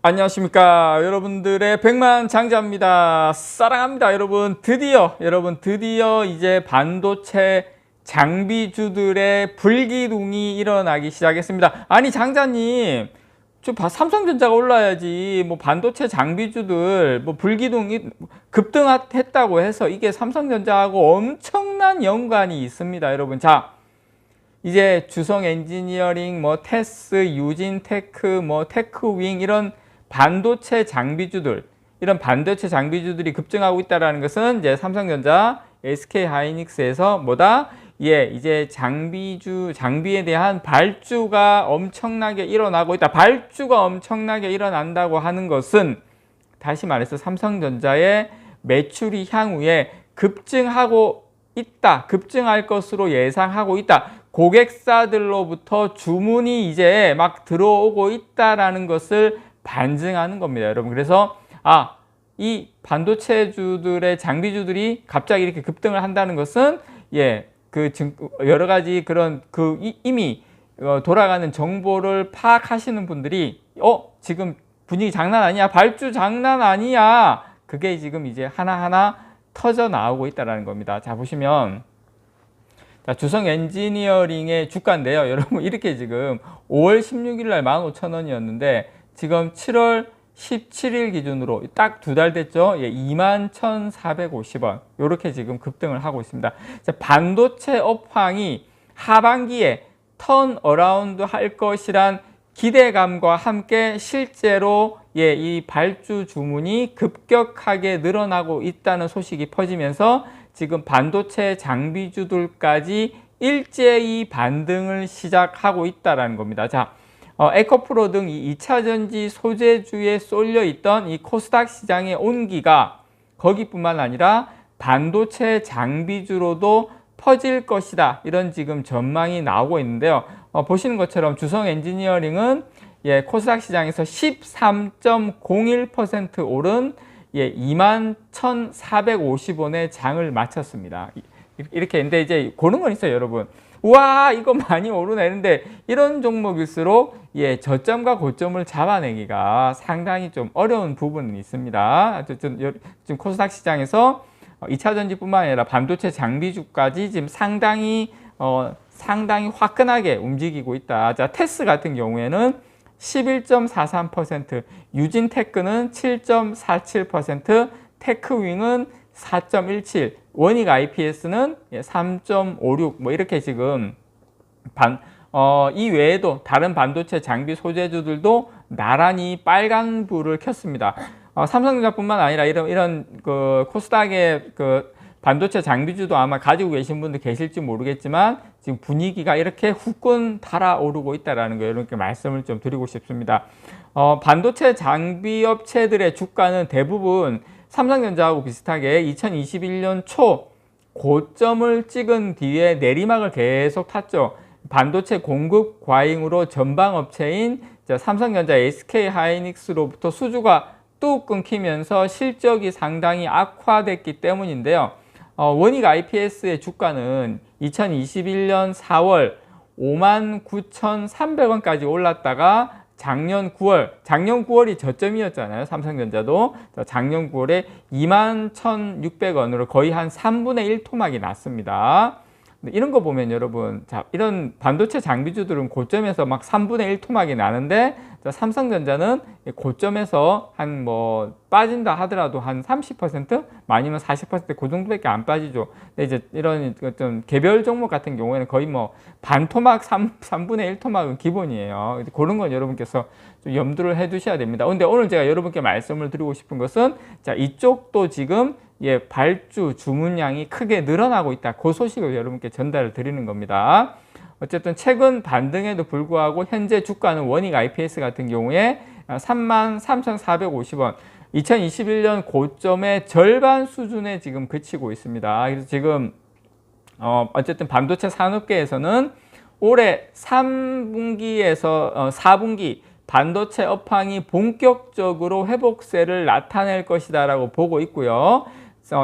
안녕하십니까 여러분들의 백만장자입니다. 사랑합니다. 여러분 드디어 이제 반도체 장비주들의 불기둥이 일어나기 시작했습니다. 아니 장자님, 삼성전자가 올라야지 뭐 반도체 장비주들 뭐 불기둥이 급등했다고 해서 이게 삼성전자하고 엄청난 연관이 있습니다. 여러분, 자, 이제 주성 엔지니어링, 뭐 테스, 유진테크, 뭐 테크윙, 이런 반도체 장비주들이 급증하고 있다는 것은 이제 삼성전자, SK 하이닉스에서 뭐다? 이제 장비에 대한 발주가 엄청나게 일어나고 있다. 발주가 엄청나게 일어난다고 하는 것은, 다시 말해서 삼성전자의 매출이 향후에 급증하고 있다. 급증할 것으로 예상하고 있다. 고객사들로부터 주문이 이제 막 들어오고 있다라는 것을 반증하는 겁니다, 여러분. 그래서 이 반도체주들의 장비주들이 갑자기 이렇게 급등을 한다는 것은 여러 가지 그런 이미 돌아가는 정보를 파악하시는 분들이 지금 분위기 장난 아니야, 발주 장난 아니야, 그게 지금 이제 하나하나 터져 나오고 있다는 겁니다. 자, 보시면 주성 엔지니어링의 주가인데요, 여러분. 이렇게 지금 5월 16일 날 15,000원이었는데 지금 7월 17일 기준으로 딱 2달 됐죠. 21,450원. 이렇게 지금 급등을 하고 있습니다. 반도체 업황이 하반기에 턴어라운드 할 것이란 기대감과 함께 실제로 이 발주 주문이 급격하게 늘어나고 있다는 소식이 퍼지면서 지금 반도체 장비주들까지 일제히 반등을 시작하고 있다는 겁니다. 자, 에코프로 등 2차전지 소재주에 쏠려 있던 이 코스닥 시장의 온기가 거기뿐만 아니라 반도체 장비주로도 퍼질 것이다, 이런 지금 전망이 나오고 있는데요. 보시는 것처럼 주성 엔지니어링은 코스닥 시장에서 13.01% 오른 21,450원에 장을 마쳤습니다. 이렇게 했는데 이제 그런 건 있어요, 여러분. 우와, 이거 많이 오르네 했는데, 이런 종목일수록 저점과 고점을 잡아내기가 상당히 좀 어려운 부분이 있습니다. 지금 코스닥 시장에서 2차전지뿐만 아니라 반도체 장비주까지 지금 상당히 화끈하게 움직이고 있다. 자, 테스 같은 경우에는 11.43%, 유진테크는 7.47%, 테크윙은 4.17%, 원익 IPS는 3.56%, 뭐 이렇게 지금 이 외에도 다른 반도체 장비 소재주들도 나란히 빨간불을 켰습니다. 삼성전자뿐만 아니라 이런 코스닥의 반도체 장비주도 아마 가지고 계신 분들 계실지 모르겠지만 지금 분위기가 이렇게 후끈 달아오르고 있다는 거, 이렇게 말씀을 좀 드리고 싶습니다. 반도체 장비 업체들의 주가는 대부분 삼성전자하고 비슷하게 2021년 초 고점을 찍은 뒤에 내리막을 계속 탔죠. 반도체 공급 과잉으로 전방 업체인 삼성전자, SK 하이닉스로부터 수주가 뚝 끊기면서 실적이 상당히 악화됐기 때문인데요. 원익 IPS의 주가는 2021년 4월 59,300원까지 올랐다가 작년 9월이 저점이었잖아요. 삼성전자도 작년 9월에 21,600원으로 거의 한 3분의 1 토막이 났습니다. 이런 거 보면 여러분, 이런 반도체 장비주들은 고점에서 막 3분의 1 토막이 나는데, 삼성전자는 고점에서 한 빠진다 하더라도 한 30%, 많이면 40%, 그 정도밖에 안 빠지죠. 근데 이제 이런 좀 개별 종목 같은 경우에는 거의 반토막, 3분의 1 토막은 기본이에요. 그런 건 여러분께서 좀 염두를 해 두셔야 됩니다. 근데 오늘 제가 여러분께 말씀을 드리고 싶은 것은, 이쪽도 지금 발주 주문량이 크게 늘어나고 있다, 그 소식을 여러분께 전달을 드리는 겁니다. 어쨌든 최근 반등에도 불구하고 현재 주가는 원익 IPS 같은 경우에 33,450원, 2021년 고점의 절반 수준에 지금 그치고 있습니다. 그래서 지금 어쨌든 반도체 산업계에서는 올해 3분기에서 4분기 반도체 업황이 본격적으로 회복세를 나타낼 것이다 라고 보고 있고요.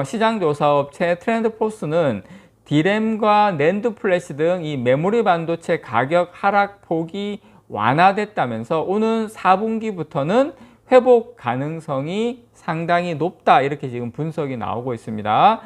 시장조사업체 트렌드포스는 D램과 낸드 플래시 등 이 메모리 반도체 가격 하락폭이 완화됐다면서 오는 4분기부터는 회복 가능성이 상당히 높다 이렇게 지금 분석이 나오고 있습니다.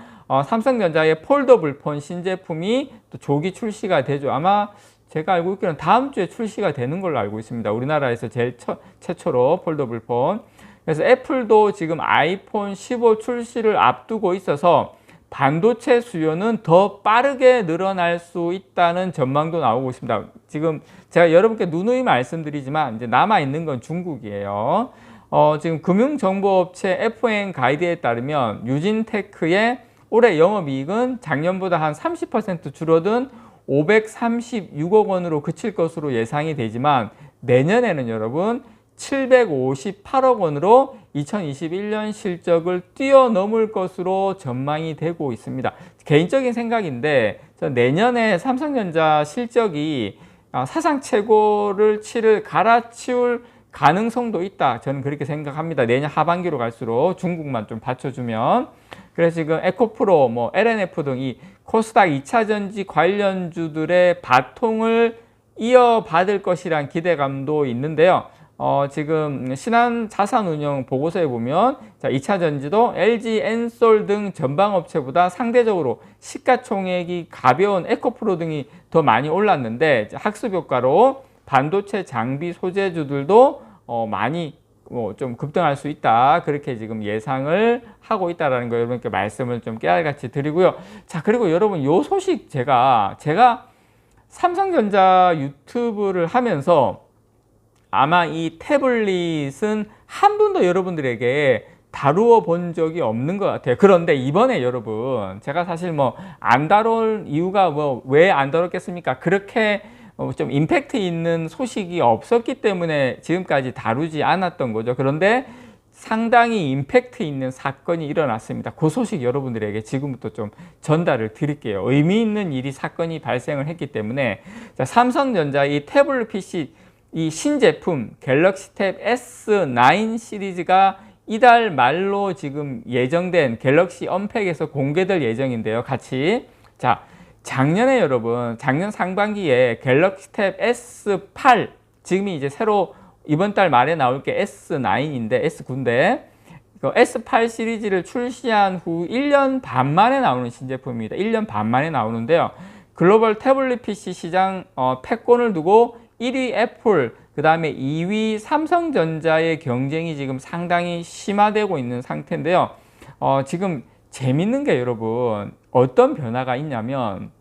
삼성전자의 폴더블 폰 신제품이 또 조기 출시가 되죠. 아마 제가 알고 있기로는 다음 주에 출시가 되는 걸로 알고 있습니다. 우리나라에서 제일 최초로 폴더블 폰. 그래서 애플도 지금 아이폰 15 출시를 앞두고 있어서 반도체 수요는 더 빠르게 늘어날 수 있다는 전망도 나오고 있습니다. 지금 제가 여러분께 누누이 말씀드리지만 이제 남아있는 건 중국이에요. 지금 금융정보업체 FN 가이드에 따르면 유진테크의 올해 영업이익은 작년보다 한 30% 줄어든 536억 원으로 그칠 것으로 예상이 되지만 내년에는 여러분 758억 원으로 2021년 실적을 뛰어넘을 것으로 전망이 되고 있습니다. 개인적인 생각인데 내년에 삼성전자 실적이 사상 최고를 갈아치울 가능성도 있다. 저는 그렇게 생각합니다. 내년 하반기로 갈수록 중국만 좀 받쳐주면. 그래서 지금 에코프로, LNF 등 이 코스닥 2차전지 관련주들의 바통을 이어받을 것이란 기대감도 있는데요. 지금 신한자산운용 보고서에 보면 2차전지도 LG, 엔솔 등 전방업체보다 상대적으로 시가총액이 가벼운 에코프로 등이 더 많이 올랐는데 학습효과로 반도체 장비 소재주들도 많이 좀 급등할 수 있다. 그렇게 지금 예상을 하고 있다라는 거 여러분께 말씀을 좀 깨알같이 드리고요. 자, 그리고 여러분 요 소식 제가 삼성전자 유튜브를 하면서 아마 이 태블릿은 한 번도 여러분들에게 다루어 본 적이 없는 것 같아요. 그런데 이번에 여러분 제가 사실 안 다룰 이유가 왜 안 다뤘겠습니까? 그렇게 좀 임팩트 있는 소식이 없었기 때문에 지금까지 다루지 않았던 거죠. 그런데 상당히 임팩트 있는 사건이 일어났습니다. 그 소식 여러분들에게 지금부터 좀 전달을 드릴게요. 의미 있는 사건이 발생을 했기 때문에 삼성전자 이 태블릿 PC 이 신제품 갤럭시 탭 S9 시리즈가 이달 말로 지금 예정된 갤럭시 언팩에서 공개될 예정인데요. 같이 작년에 여러분 작년 상반기에 갤럭시 탭 S8 지금이 이제 새로 이번 달 말에 나올 게 S9인데 S9인데 S8 시리즈를 출시한 후 1년 반 만에 나오는 신제품입니다. 1년 반 만에 나오는데요. 글로벌 태블릿 PC 시장 패권을 두고 1위 애플, 그 다음에 2위 삼성전자의 경쟁이 지금 상당히 심화되고 있는 상태인데요. 지금 재밌는 게 여러분 어떤 변화가 있냐면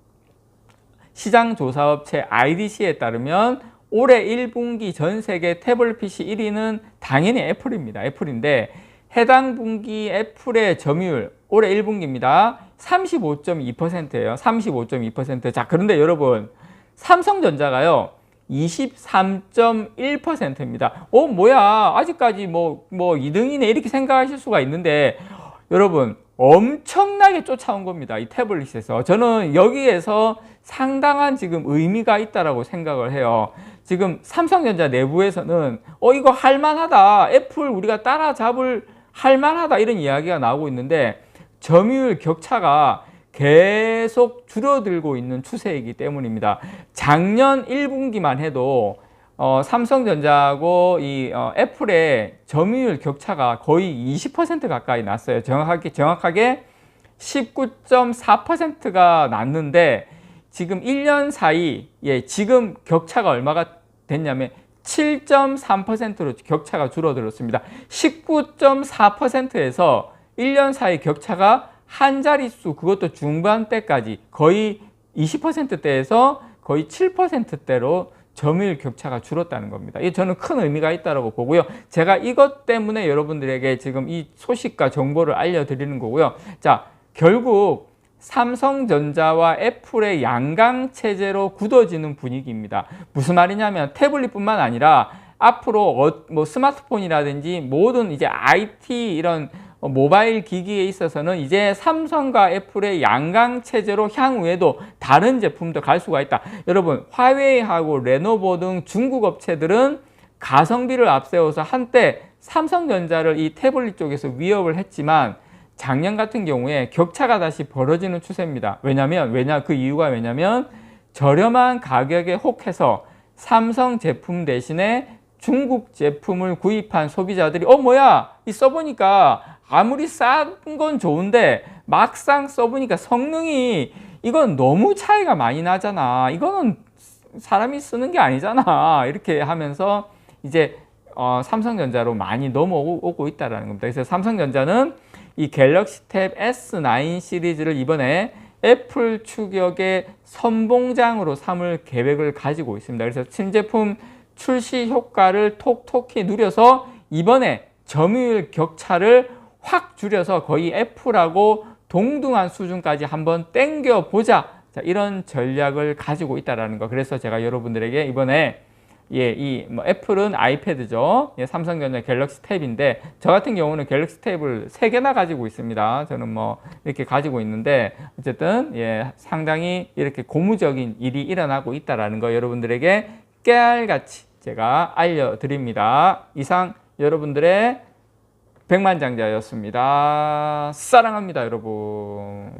시장조사업체 IDC에 따르면 올해 1분기 전 세계 태블릿 PC 1위는 당연히 애플입니다. 애플인데 해당 분기 애플의 점유율 올해 1분기입니다. 35.2%예요. 35.2%. 자, 그런데 여러분 삼성전자가요. 23.1%입니다. 뭐야 아직까지 2등이네 이렇게 생각하실 수가 있는데 여러분 엄청나게 쫓아온 겁니다. 이 태블릿에서. 저는 여기에서 상당한 지금 의미가 있다라고 생각을 해요. 지금 삼성전자 내부에서는 이거 할만하다. 애플 우리가 따라잡을 할만하다 이런 이야기가 나오고 있는데 점유율 격차가 계속 줄어들고 있는 추세이기 때문입니다. 작년 1분기만 해도 삼성전자하고 이 애플의 점유율 격차가 거의 20% 가까이 났어요. 정확하게 19.4%가 났는데 지금 1년 사이 지금 격차가 얼마가 됐냐면 7.3%로 격차가 줄어들었습니다. 19.4%에서 1년 사이 격차가 한 자릿수, 그것도 중반대까지 거의 20%대에서 거의 7%대로 점유율 격차가 줄었다는 겁니다. 이게 저는 큰 의미가 있다고 보고요. 제가 이것 때문에 여러분들에게 지금 이 소식과 정보를 알려드리는 거고요. 자, 결국 삼성전자와 애플의 양강 체제로 굳어지는 분위기입니다. 무슨 말이냐면 태블릿뿐만 아니라 앞으로 스마트폰이라든지 모든 이제 IT 이런 모바일 기기에 있어서는 이제 삼성과 애플의 양강 체제로 향후에도 다른 제품도 갈 수가 있다. 여러분 화웨이하고 레노버 등 중국 업체들은 가성비를 앞세워서 한때 삼성전자를 이 태블릿 쪽에서 위협을 했지만 작년 같은 경우에 격차가 다시 벌어지는 추세입니다. 그 이유가 왜냐면 저렴한 가격에 혹해서 삼성 제품 대신에 중국 제품을 구입한 소비자들이 뭐야 이 써보니까 아무리 싼 건 좋은데 막상 써보니까 성능이 이건 너무 차이가 많이 나잖아. 이거는 사람이 쓰는 게 아니잖아. 이렇게 하면서 이제 삼성전자로 많이 넘어오고 있다는 겁니다. 그래서 삼성전자는 이 갤럭시 탭 S9 시리즈를 이번에 애플 추격의 선봉장으로 삼을 계획을 가지고 있습니다. 그래서 신제품 출시 효과를 톡톡히 누려서 이번에 점유율 격차를 확 줄여서 거의 애플하고 동등한 수준까지 한번 땡겨보자. 자, 이런 전략을 가지고 있다는 거. 그래서 제가 여러분들에게 이번에 애플은 아이패드죠. 삼성전자 갤럭시 탭인데 저 같은 경우는 갤럭시 탭을 3개나 가지고 있습니다. 저는 이렇게 가지고 있는데 어쨌든 상당히 이렇게 고무적인 일이 일어나고 있다는 거 여러분들에게 깨알같이 제가 알려드립니다. 이상 여러분들의 백만장자였습니다. 사랑합니다, 여러분.